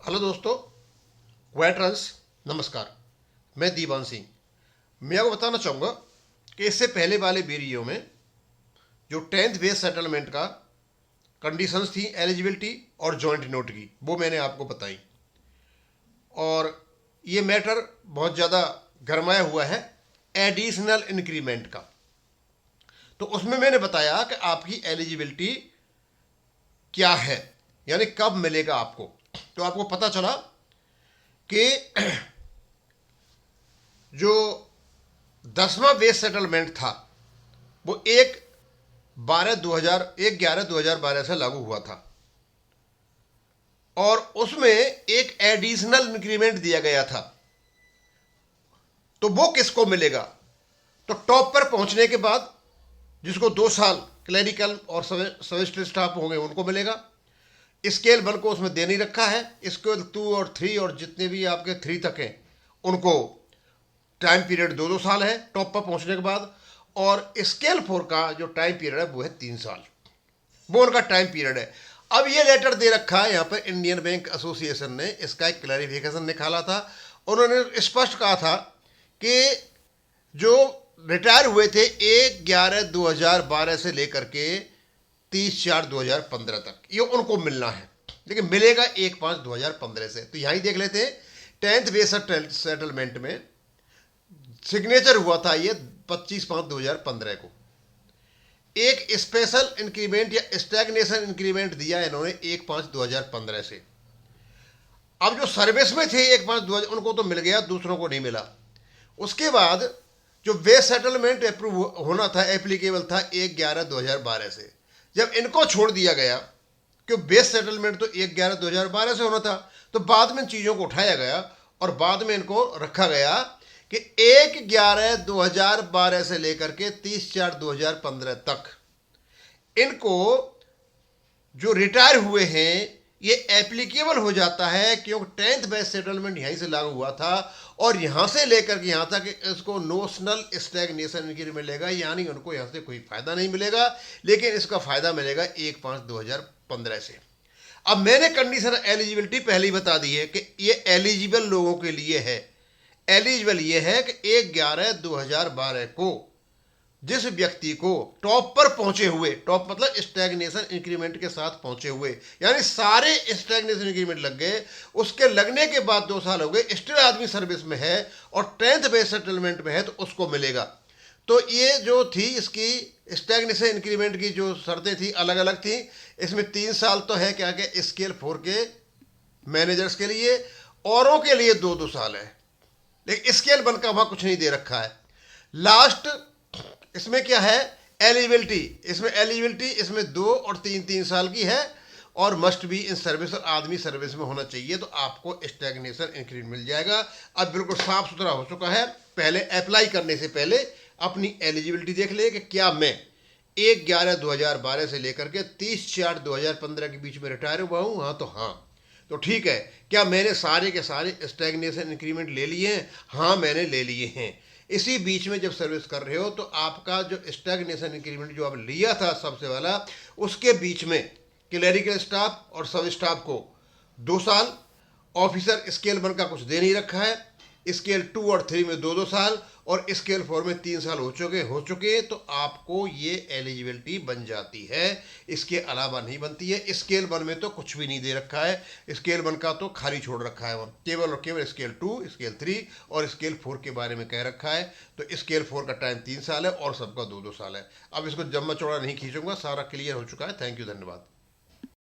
Hello दोस्तों, veterans नमस्कार। मैं दीवान सिंह। मैं आपको बताना चाहूँगा कि इससे पहले वाले वीडियो में जो 10th बेस सेटलमेंट का कंडीशंस थी एलिजिबिलिटी और जॉइंट नोट की, वो मैंने आपको बताई। और ये मैटर बहुत ज़्यादा गरमाया हुआ है एडिशनल इंक्रीमेंट का। तो उसमें मैंने बताया कि आपकी एलिजिबिलिटी क्या है, यानी कब मिलेगा आपको। तो आपको पता चला कि जो 10वां बेस सेटलमेंट था वो 1/12/2012 से लागू हुआ था और उसमें एक एडिशनल इंक्रीमेंट दिया गया था। तो वो किसको मिलेगा? तो टॉप पर पहुंचने के बाद जिसको 2 साल क्लरिकल और सबिस्टर स्टाफ होंगे उनको मिलेगा। स्केल 1 को उसमें दे नहीं रखा है। स्केल 2 और 3 और जितने भी आपके 3 तक हैं उनको टाइम पीरियड 2-2 साल है टॉप पर पहुंचने के बाद। और स्केल 4 का जो टाइम पीरियड है वो है 3 साल। वो उनका टाइम पीरियड है। अब ये लेटर दे रखा है यहाँ पर इंडियन बैंक एसोसिएशन ने इसका एक क्लैरिफिकेशन निकाला था। उन्होंने स्पष्ट कहा था कि जो रिटायर हुए थे 1/11/2012 से लेकर के 30/4/2015 तक, ये उनको मिलना है, लेकिन मिलेगा 1/5/2015 से। तो यहीं देख लेते हैं 10th बेस सेटलमेंट में सिग्नेचर हुआ था ये 25/5/2015 को। एक स्पेशल इंक्रीमेंट या स्टैग्नेशन इंक्रीमेंट दिया इन्होंने 1/5/2015 से। अब जो सर्विस में थे 1/5/2000 उनको तो मिल गया, दूसरों को नहीं मिला। उसके बाद जो बेस सेटलमेंट अप्रूव होना था, एप्लीकेबल था 1/11/2012 से। जब इनको छोड़ दिया गया कि बेस सेटलमेंट तो 1/11/2012 से होना था, तो बाद में इन चीज़ों को उठाया गया और बाद में इनको रखा गया कि 1/11/2012 से लेकर के 30/4/2015 तक इनको जो रिटायर हुए हैं ये एप्लीकेबल हो जाता है, क्योंकि 10th बेस सेटलमेंट यहीं से लागू हुआ था। और यहां से लेकर के यहां तक इसको नोशनल स्टैग्नेशन इंक्रीमेंट मिलेगा, यानी उनको यहां से कोई फायदा नहीं मिलेगा, लेकिन इसका फायदा मिलेगा 1/5/2015 से। अब मैंने कंडीशन एलिजिबिलिटी पहले ही बता दी है कि ये एलिजिबल लोगों के लिए है। एलिजिबल ये है कि 1/11/2012 को जिस व्यक्ति को टॉप पर पहुंचे हुए, टॉप मतलब स्टैग्नेशन इंक्रीमेंट के साथ पहुंचे हुए, यानी सारे स्टैग्नेशन इंक्रीमेंट लग गए, उसके लगने के बाद 2 साल हो गए, स्टिल आदमी सर्विस में है और 10th बेस सेटलमेंट में है, तो उसको मिलेगा। तो ये जो थी इसकी स्टैग्नेशन इंक्रीमेंट की जो शर्तें थी अलग अलग थी। इसमें 3 साल तो है क्या क्या स्केल 4 के मैनेजर्स के लिए, औरों के लिए 2-2 साल है, लेकिन स्केल 1 का वहां कुछ नहीं दे रखा है। लास्ट इसमें क्या है? एलिजिबिलिटी। इसमें एलिजिबिलिटी इसमें 2 और 3 साल की है और मस्ट बी इन सर्विस, और आदमी सर्विस में होना चाहिए, तो आपको स्टैग्नेशन इंक्रीमेंट मिल जाएगा। अब बिल्कुल साफ सुथरा हो चुका है। पहले अप्लाई करने से पहले अपनी एलिजिबिलिटी देख ले कि क्या मैं 1/11/2012 से लेकर के 30/4/2015 के बीच में रिटायर हुआ हूँ। हाँ तो हाँ, तो ठीक है। क्या मैंने सारे के सारे स्टैग्नेशन इंक्रीमेंट ले लिए हैं? हाँ मैंने ले लिए हैं। इसी बीच में जब सर्विस कर रहे हो तो आपका जो स्टैग्नेशन इंक्रीमेंट जो आप लिया था सबसे वाला, उसके बीच में क्लरिकल स्टाफ और सब स्टाफ को 2 साल, ऑफिसर स्केल 1 का कुछ दे नहीं रखा है, स्केल 2 और 3 में 2-2 साल और स्केल 4 में 3 साल हो चुके, तो आपको ये एलिजिबिलिटी बन जाती है। इसके अलावा नहीं बनती है। स्केल 1 में तो कुछ भी नहीं दे रखा है, स्केल 1 का तो खाली छोड़ रखा है, वहाँ केवल और केवल स्केल 2, स्केल 3 और स्केल 4 के बारे में कह रखा है। तो स्केल 4 का टाइम 3 साल है और सबका 2-2 साल है। अब इसको जम्मा चौड़ा नहीं खींचूंगा, सारा क्लियर हो चुका है। थैंक यू, धन्यवाद।